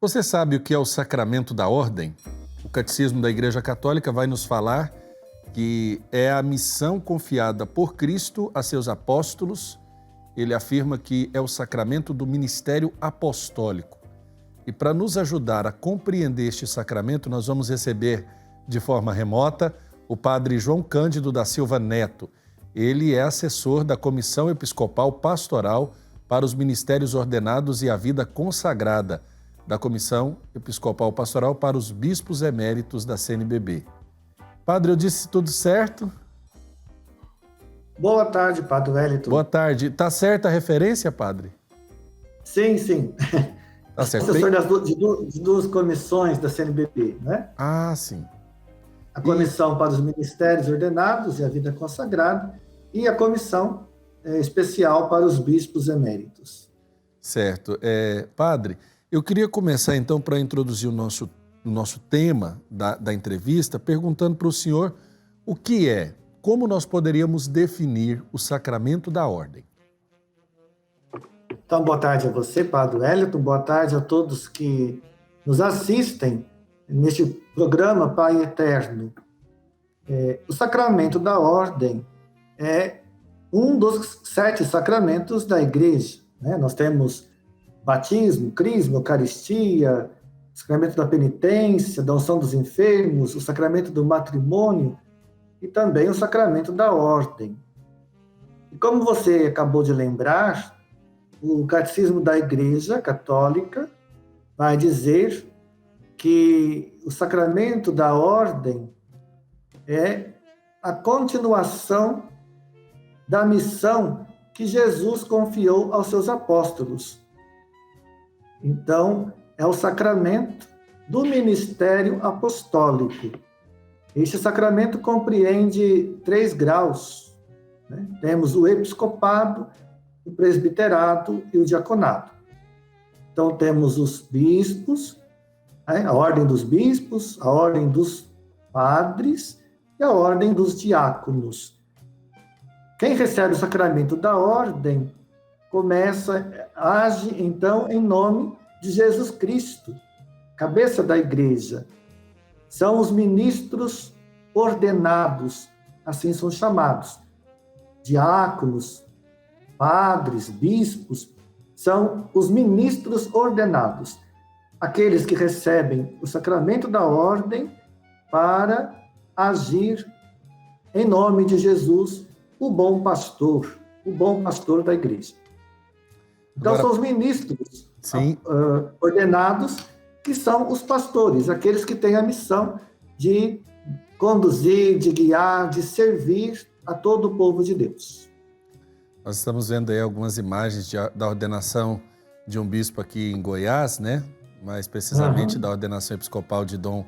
Você sabe o que é o sacramento da ordem? O Catecismo da Igreja Católica vai nos falar que é a missão confiada por Cristo a seus apóstolos. Ele afirma que é o sacramento do ministério apostólico. E para nos ajudar a compreender este sacramento, nós vamos receber de forma remota o padre João Cândido da Silva Neto. Ele é assessor da Comissão Episcopal Pastoral para os Ministérios Ordenados e a Vida Consagrada, da Comissão Episcopal Pastoral para os Bispos Eméritos da CNBB. Padre, eu disse tudo certo? Boa tarde, Padre Wellington. Boa tarde. Está certa a referência, padre? Sim, sim. Tá certo. Assessor de duas comissões da CNBB, né? Ah, sim. A Comissão para os Ministérios Ordenados e a Vida Consagrada e a Comissão Especial para os Bispos Eméritos. Certo. Padre, eu queria começar então para introduzir o nosso tema da entrevista, perguntando para o senhor o que é, como nós poderíamos definir o sacramento da ordem. Então, boa tarde a você, Padre Wellington, boa tarde a todos que nos assistem neste programa Pai Eterno. O sacramento da ordem é um dos 7 sacramentos da Igreja, né? Nós temos batismo, crisma, eucaristia, sacramento da penitência, da unção dos enfermos, o sacramento do matrimônio e também o sacramento da ordem. E como você acabou de lembrar, o Catecismo da Igreja Católica vai dizer que o sacramento da ordem é a continuação da missão que Jesus confiou aos seus apóstolos. Então, é o sacramento do ministério apostólico. Este sacramento compreende 3 graus, né? Temos o episcopado, o presbiterado e o diaconato. Então, temos os bispos, a ordem dos bispos, a ordem dos padres e a ordem dos diáconos. Quem recebe o sacramento da ordem age, então, em nome de Jesus Cristo, cabeça da Igreja. São os ministros ordenados, assim são chamados. Diáconos, padres, bispos, são os ministros ordenados, aqueles que recebem o sacramento da ordem para agir em nome de Jesus, o bom pastor da Igreja. Então, Agora, são os ministros sim, ordenados, que são os pastores, aqueles que têm a missão de conduzir, de guiar, de servir a todo o povo de Deus. Nós estamos vendo aí algumas imagens da ordenação de um bispo aqui em Goiás, né? Mais precisamente da ordenação episcopal de Dom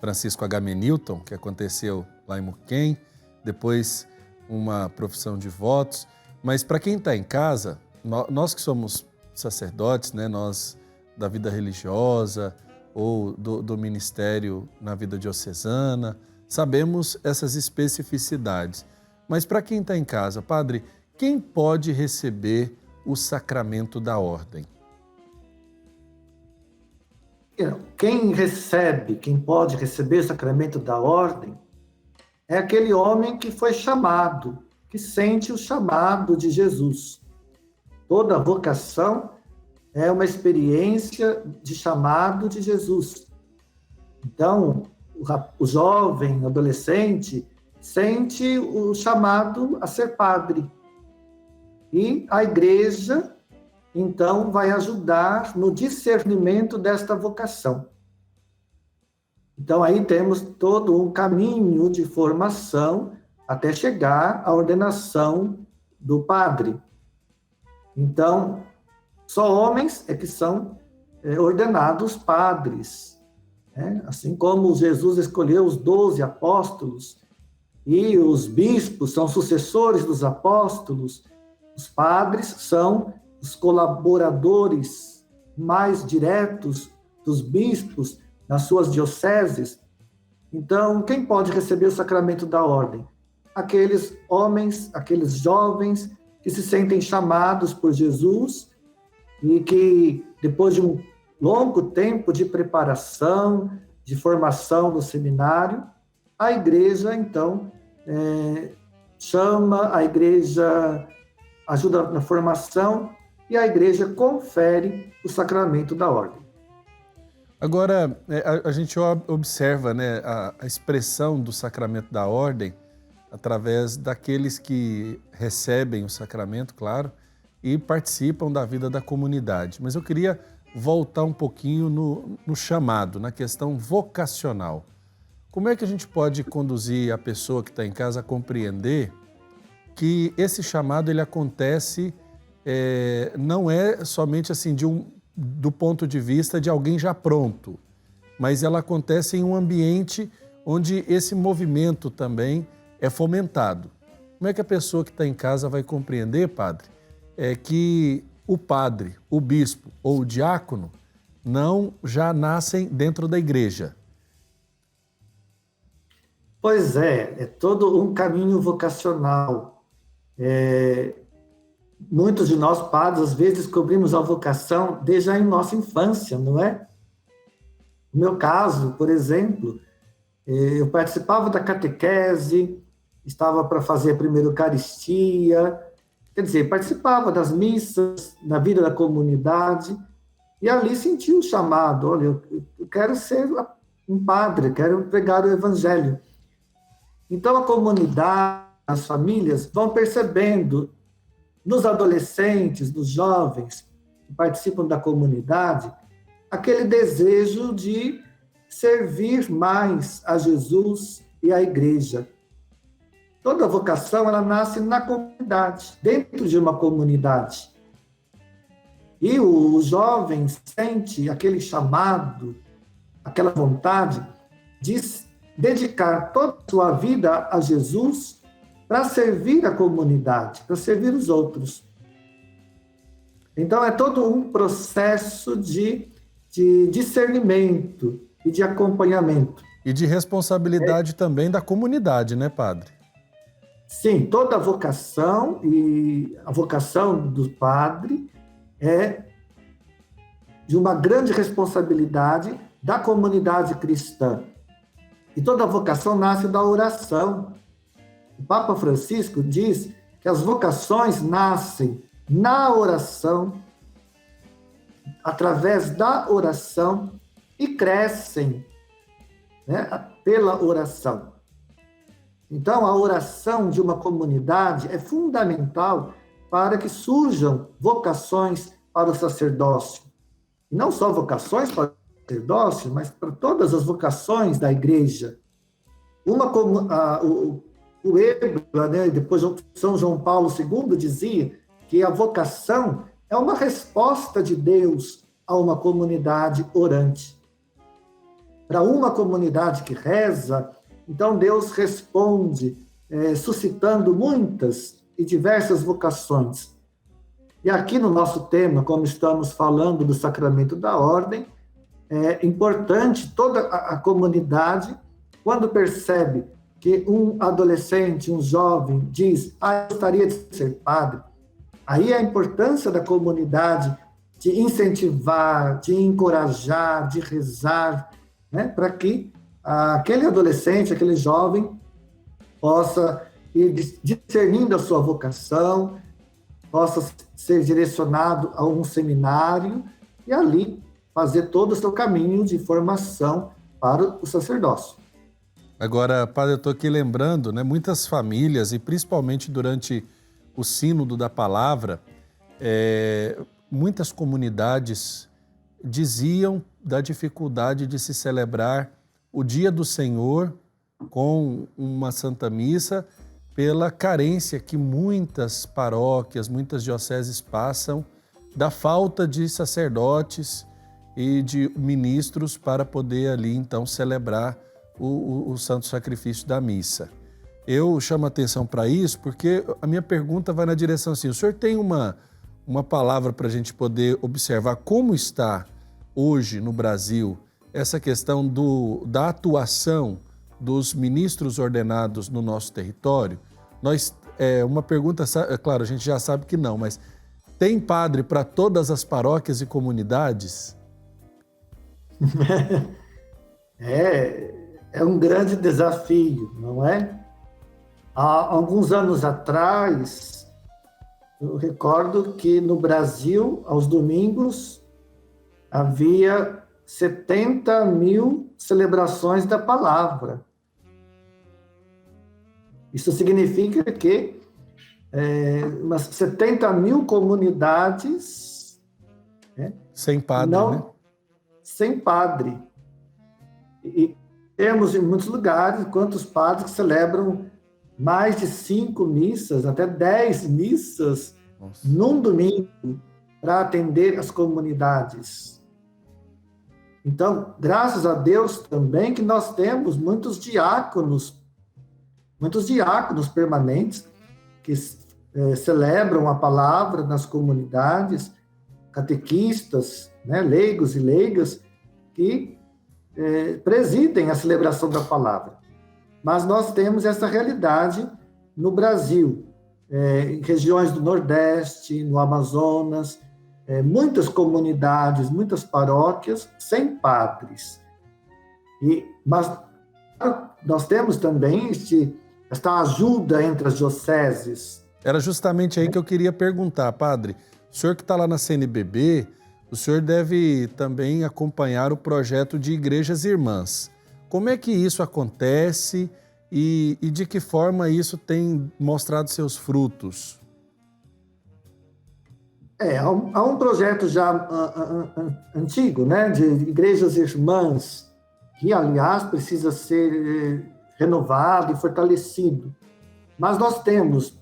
Francisco Agamenilton, que aconteceu lá em Muquem, depois uma profissão de votos. Mas para quem está em casa, nós que somos sacerdotes, né? Nós da vida religiosa ou do ministério na vida diocesana, sabemos essas especificidades. Mas para quem está em casa, padre, quem pode receber o sacramento da ordem? Quem pode receber o sacramento da ordem é aquele homem que foi chamado, que sente o chamado de Jesus. Toda vocação é uma experiência de chamado de Jesus. Então, o jovem, o adolescente, sente o chamado a ser padre. E a Igreja, então, vai ajudar no discernimento desta vocação. Então, aí temos todo um caminho de formação até chegar à ordenação do padre. Então, só homens é que são ordenados padres, né? Assim como Jesus escolheu os 12 apóstolos e os bispos são sucessores dos apóstolos, os padres são os colaboradores mais diretos dos bispos nas suas dioceses. Então, quem pode receber o sacramento da ordem? Aqueles homens, aqueles jovens que se sentem chamados por Jesus e que, depois de um longo tempo de preparação, de formação no seminário, a igreja, então, chama, a igreja ajuda na formação e a igreja confere o sacramento da ordem. Agora, a gente observa, né, a expressão do sacramento da ordem através daqueles que recebem o sacramento, claro, e participam da vida da comunidade. Mas eu queria voltar um pouquinho no chamado, na questão vocacional. Como é que a gente pode conduzir a pessoa que está em casa a compreender que esse chamado ele acontece, não é somente assim do ponto de vista de alguém já pronto, mas ela acontece em um ambiente onde esse movimento também é fomentado. Como é que a pessoa que está em casa vai compreender, padre, que o padre, o bispo ou o diácono não já nascem dentro da igreja? Pois é todo um caminho vocacional. Muitos de nós, padres, às vezes descobrimos a vocação desde a nossa infância, não é? No meu caso, por exemplo, eu participava da catequese, estava para fazer a primeira Eucaristia, quer dizer, participava das missas, na vida da comunidade, e ali senti um chamado, olha, eu quero ser um padre, quero pregar o Evangelho. Então, a comunidade, as famílias vão percebendo, nos adolescentes, nos jovens que participam da comunidade, aquele desejo de servir mais a Jesus e à igreja. Toda vocação, ela nasce na comunidade, dentro de uma comunidade. E o jovem sente aquele chamado, aquela vontade de dedicar toda a sua vida a Jesus para servir a comunidade, para servir os outros. Então, é todo um processo de discernimento e de acompanhamento. E de responsabilidade também da comunidade, né, padre? Sim, toda vocação, e a vocação do padre é de uma grande responsabilidade da comunidade cristã. E toda vocação nasce da oração. O Papa Francisco diz que as vocações nascem na oração, através da oração, e crescem, né, pela oração. Então, a oração de uma comunidade é fundamental para que surjam vocações para o sacerdócio. E não só vocações para o sacerdócio, mas para todas as vocações da igreja. O Ebla, né, depois São João Paulo II, dizia que a vocação é uma resposta de Deus a uma comunidade orante. Para uma comunidade que reza, então Deus responde, suscitando muitas e diversas vocações. E aqui no nosso tema, como estamos falando do sacramento da ordem, é importante toda a comunidade, quando percebe que um adolescente, um jovem, diz, eu gostaria de ser padre, aí a importância da comunidade de incentivar, de encorajar, de rezar, né, para que aquele adolescente, aquele jovem, possa ir discernindo a sua vocação, possa ser direcionado a um seminário e ali fazer todo o seu caminho de formação para o sacerdócio. Agora, padre, eu estou aqui lembrando, né, muitas famílias, e principalmente durante o sínodo da palavra, muitas comunidades diziam da dificuldade de se celebrar o dia do Senhor com uma Santa Missa pela carência que muitas paróquias, muitas dioceses passam da falta de sacerdotes e de ministros para poder ali então celebrar o santo sacrifício da missa. Eu chamo a atenção para isso porque a minha pergunta vai na direção assim, o senhor tem uma palavra para a gente poder observar como está hoje no Brasil essa questão da atuação dos ministros ordenados no nosso território? Uma pergunta, claro, a gente já sabe que não, mas tem padre para todas as paróquias e comunidades? É um grande desafio, não é? Há alguns anos atrás, eu recordo que no Brasil, aos domingos, havia 70 mil celebrações da palavra. Isso significa que umas 70 mil comunidades, né, sem padre, não, né? Sem padre. E temos em muitos lugares quantos padres que celebram mais de 5 missas, até 10 missas, Nossa, num domingo, para atender as comunidades. Então, graças a Deus também que nós temos muitos diáconos permanentes que celebram a palavra nas comunidades, catequistas, né, leigos e leigas, que presidem a celebração da palavra. Mas nós temos essa realidade no Brasil, em regiões do Nordeste, no Amazonas, muitas comunidades, muitas paróquias sem padres. Mas nós temos também esta ajuda entre as dioceses. Era justamente aí que eu queria perguntar, padre. O senhor que está lá na CNBB, o senhor deve também acompanhar o projeto de igrejas irmãs. Como é que isso acontece e de que forma isso tem mostrado seus frutos? Há um projeto já antigo, né, de igrejas irmãs, que, aliás, precisa ser renovado e fortalecido. Mas nós temos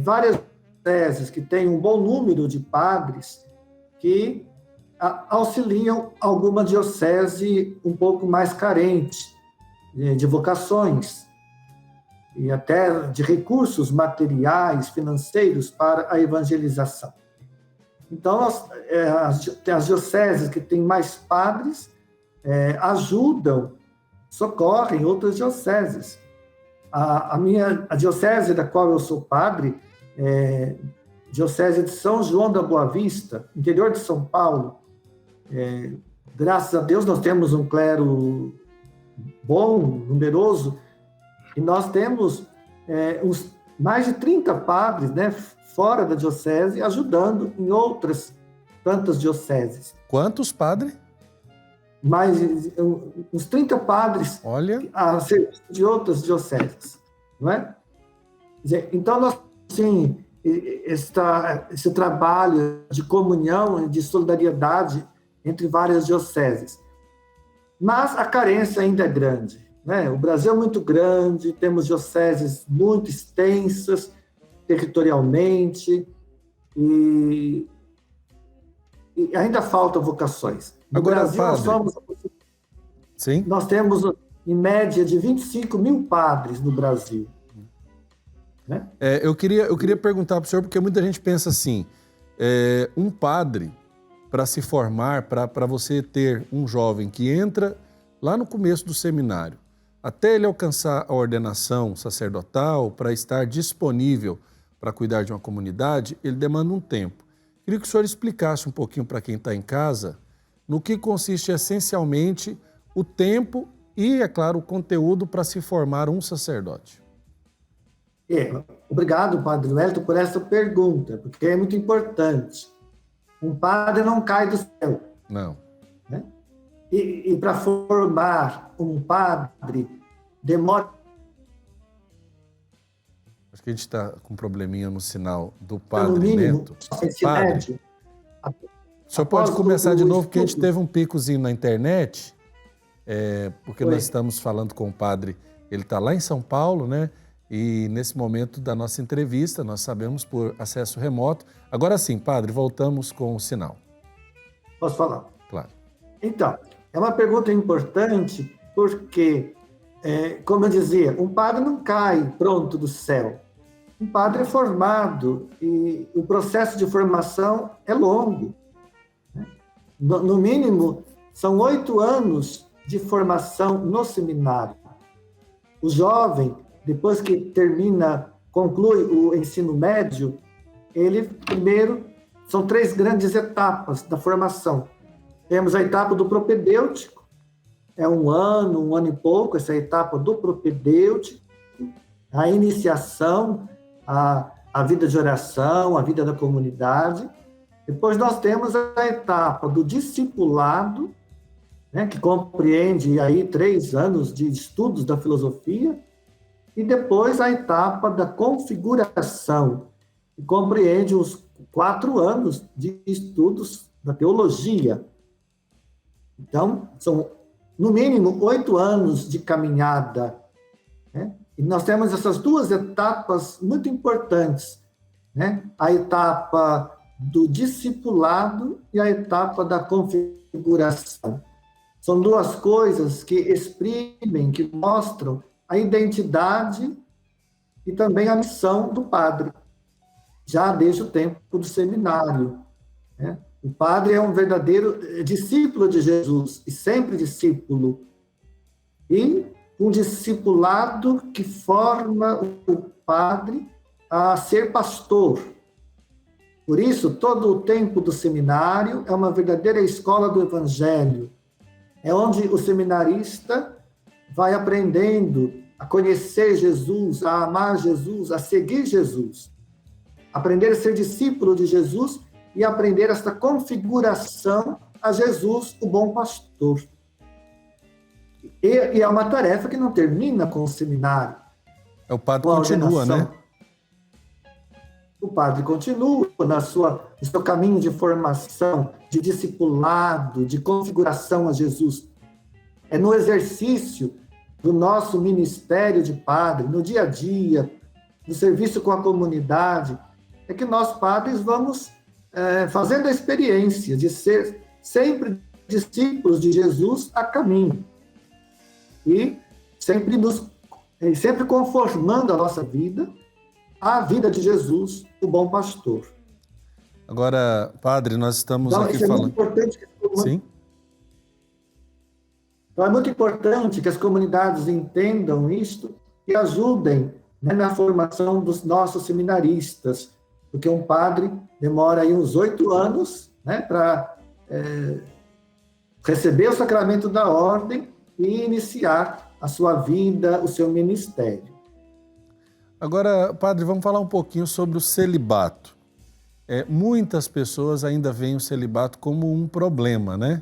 várias dioceses que têm um bom número de padres que auxiliam alguma diocese um pouco mais carente de vocações e até de recursos materiais, financeiros para a evangelização. Então, as dioceses que têm mais padres ajudam, socorrem outras dioceses. A diocese da qual eu sou padre diocese de São João da Boa Vista, interior de São Paulo. Graças a Deus nós temos um clero bom, numeroso, e nós temos mais de 30 padres, né, fora da diocese, ajudando em outras tantas dioceses. Quantos, padre? Mais uns 30 padres. Olha, a serviço de outras dioceses, não é? Então, nós, sim, esse trabalho de comunhão e de solidariedade entre várias dioceses. Mas a carência ainda é grande, né? O Brasil é muito grande, temos dioceses muito extensas territorialmente e ainda faltam vocações. No agora, Brasil, padre, sim? Nós temos, em média, de 25 mil padres no Brasil. Né? Eu queria perguntar para o senhor, porque muita gente pensa assim, um padre, para se formar, para você ter um jovem que entra lá no começo do seminário, até ele alcançar a ordenação sacerdotal, para estar disponível para cuidar de uma comunidade, ele demanda um tempo. Queria que o senhor explicasse um pouquinho para quem está em casa no que consiste essencialmente o tempo e, é claro, o conteúdo para se formar um sacerdote. Obrigado, padre Wellington, por essa pergunta, porque é muito importante. Um padre não cai do céu. Não. Né? E para formar um padre, demora... Acho que a gente está com um probleminha no sinal do padre no mínimo, Neto. Padre, o senhor pode começar de novo, porque a gente teve um picozinho na internet, porque nós estamos falando com o padre, ele está lá em São Paulo, né? E nesse momento da nossa entrevista, nós sabemos por acesso remoto. Agora sim, padre, voltamos com o sinal. Posso falar? Claro. Então, é uma pergunta importante porque, como eu dizia, um padre não cai pronto do céu. Um padre é formado e o processo de formação é longo. No mínimo, são 8 anos de formação no seminário. O jovem, depois que conclui o ensino médio, ele primeiro, são 3 grandes etapas da formação. Temos a etapa do propedêutico, é um ano e pouco, essa etapa do propedêutico, a iniciação, a vida de oração, a vida da comunidade. Depois nós temos a etapa do discipulado, né, que compreende aí 3 anos de estudos da filosofia, e depois a etapa da configuração, que compreende os 4 anos de estudos da teologia. Então, são, no mínimo, 8 anos de caminhada, né? E nós temos essas 2 etapas muito importantes, né? A etapa do discipulado e a etapa da configuração. São 2 coisas que exprimem, que mostram a identidade e também a missão do padre, já desde o tempo do seminário, né? O padre é um verdadeiro discípulo de Jesus, e sempre discípulo. E um discipulado que forma o padre a ser pastor. Por isso, todo o tempo do seminário é uma verdadeira escola do Evangelho. É onde o seminarista vai aprendendo a conhecer Jesus, a amar Jesus, a seguir Jesus. Aprender a ser discípulo de Jesus e aprender esta configuração a Jesus, o bom pastor. E é uma tarefa que não termina com o seminário. O padre continua, né? O padre continua no seu caminho de formação, de discipulado, de configuração a Jesus. É no exercício do nosso ministério de padre, no dia a dia, no serviço com a comunidade, é que nós padres vamos fazendo a experiência de ser sempre discípulos de Jesus a caminho. E sempre conformando a nossa vida à vida de Jesus, o bom pastor. Agora, padre, nós estamos então, aqui isso falando... É muito importante que Sim? Então, é muito importante que as comunidades entendam isto e ajudem, né, na formação dos nossos seminaristas, porque um padre demora aí uns 8 anos, né, para receber o sacramento da ordem e iniciar a sua vida, o seu ministério. Agora, padre, vamos falar um pouquinho sobre o celibato. Muitas pessoas ainda veem o celibato como um problema, né?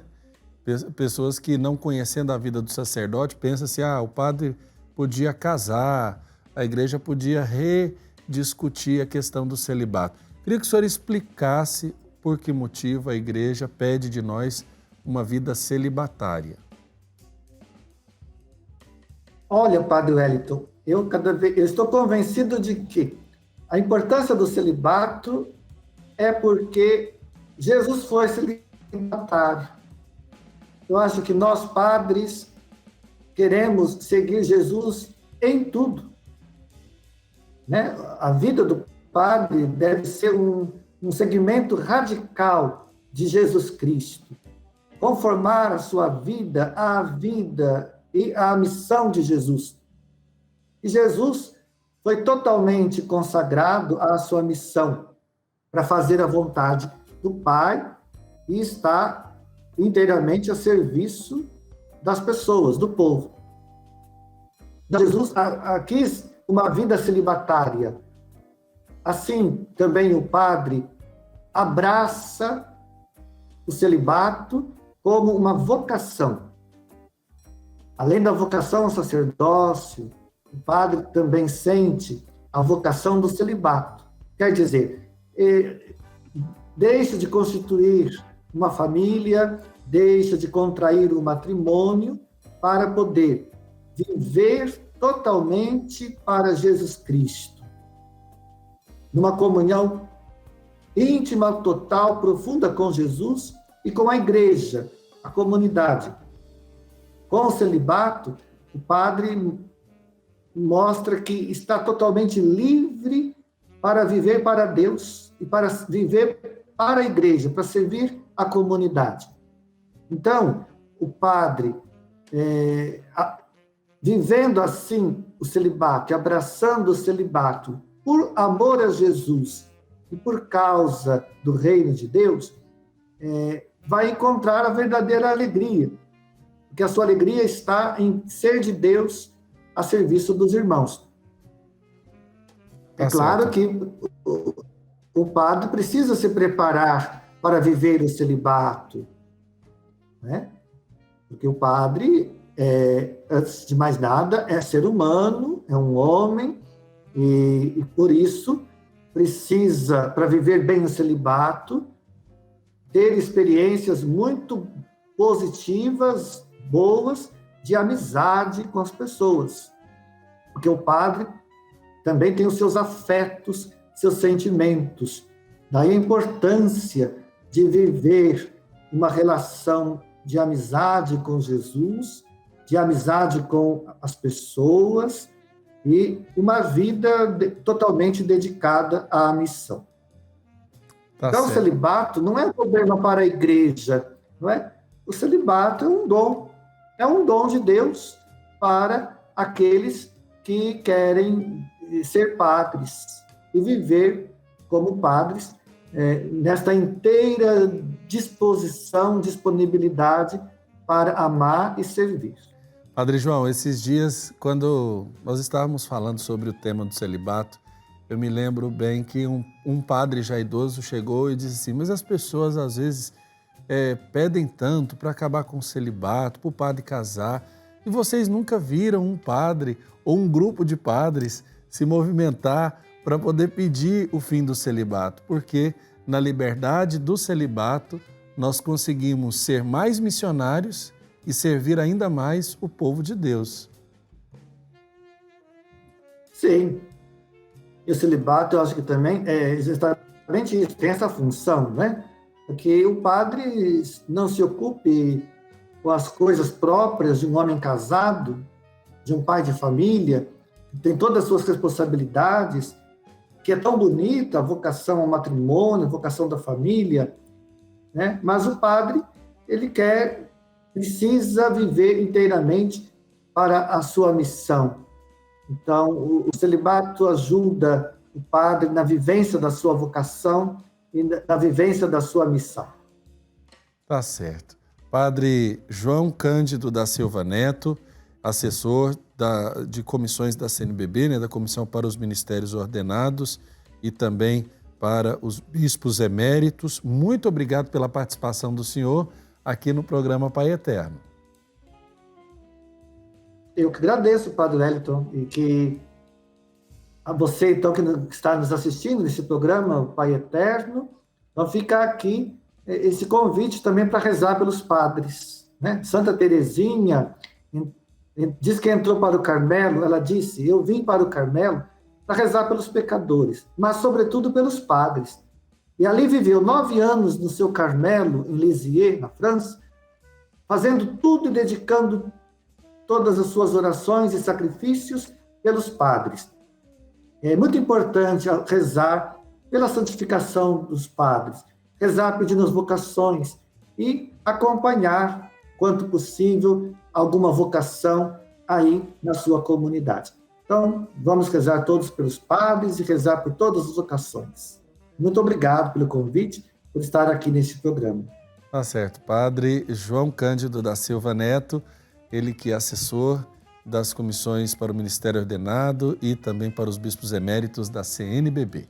Pessoas que, não conhecendo a vida do sacerdote, pensam assim, o padre podia casar, a igreja podia rediscutir a questão do celibato. Queria que o senhor explicasse por que motivo a igreja pede de nós uma vida celibatária. Olha, padre Wellington, eu estou convencido de que a importância do celibato é porque Jesus foi celibatário. Eu acho que nós, padres, queremos seguir Jesus em tudo, né? A vida do padre deve ser um segmento radical de Jesus Cristo. Conformar a sua vida à vida e à missão de Jesus. E Jesus foi totalmente consagrado à sua missão, para fazer a vontade do Pai e está inteiramente a serviço das pessoas, do povo. Jesus quis uma vida celibatária. Assim, também o padre abraça o celibato como uma vocação. Além da vocação ao sacerdócio, o padre também sente a vocação do celibato. Quer dizer, deixa de constituir uma família, deixa de contrair um matrimônio para poder viver totalmente para Jesus Cristo. Numa comunhão íntima, total, profunda com Jesus e com a igreja, a comunidade. Com o celibato, o padre mostra que está totalmente livre para viver para Deus e para viver para a igreja, para servir a comunidade. Então, o padre, vivendo assim o celibato, abraçando o celibato, por amor a Jesus e por causa do reino de Deus, vai encontrar a verdadeira alegria, porque a sua alegria está em ser de Deus a serviço dos irmãos. É claro que o padre precisa se preparar para viver o celibato, né? Porque o padre, antes de mais nada, é ser humano, é um homem, e por isso precisa, para viver bem o celibato, ter experiências muito positivas, boas, de amizade com as pessoas. Porque o padre também tem os seus afetos, seus sentimentos. Daí a importância de viver uma relação de amizade com Jesus, de amizade com as pessoas e uma vida totalmente dedicada à missão. Então, o celibato não é um problema para a igreja, não é? O celibato é um dom de Deus para aqueles que querem ser padres e viver como padres, nesta inteira disposição, disponibilidade para amar e servir. Padre João, esses dias, quando nós estávamos falando sobre o tema do celibato, eu me lembro bem que um padre já idoso chegou e disse assim, mas as pessoas às vezes pedem tanto para acabar com o celibato, para o padre casar, e vocês nunca viram um padre ou um grupo de padres se movimentar para poder pedir o fim do celibato, porque na liberdade do celibato nós conseguimos ser mais missionários e servir ainda mais o povo de Deus. Sim. E o celibato, eu acho que também é exatamente isso, tem essa função, né? Que o padre não se ocupe com as coisas próprias de um homem casado, de um pai de família, que tem todas as suas responsabilidades, que é tão bonita a vocação ao matrimônio, a vocação da família, né? Mas o padre, ele precisa viver inteiramente para a sua missão. Então, o celibato ajuda o padre na vivência da sua vocação e na vivência da sua missão. Tá certo. Padre João Cândido da Silva Neto, assessor de comissões da CNBB, né, da Comissão para os Ministérios Ordenados e também para os bispos eméritos. Muito obrigado pela participação do senhor aqui no programa Pai Eterno. Eu que agradeço, Padre Wellington, e que a você, então, que está nos assistindo nesse programa, o Pai Eterno, então fica aqui esse convite também para rezar pelos padres, né? Santa Teresinha diz que entrou para o Carmelo, ela disse, eu vim para o Carmelo para rezar pelos pecadores, mas sobretudo pelos padres. E ali viveu 9 anos no seu Carmelo, em Lisieux, na França, fazendo tudo e dedicando todas as suas orações e sacrifícios pelos padres. É muito importante rezar pela santificação dos padres, rezar pedindo as vocações e acompanhar, quanto possível, alguma vocação aí na sua comunidade. Então, vamos rezar todos pelos padres e rezar por todas as vocações. Muito obrigado pelo convite, por estar aqui neste programa. Tá certo. Padre João Cândido da Silva Neto, ele que é assessor das comissões para o Ministério Ordenado e também para os bispos eméritos da CNBB.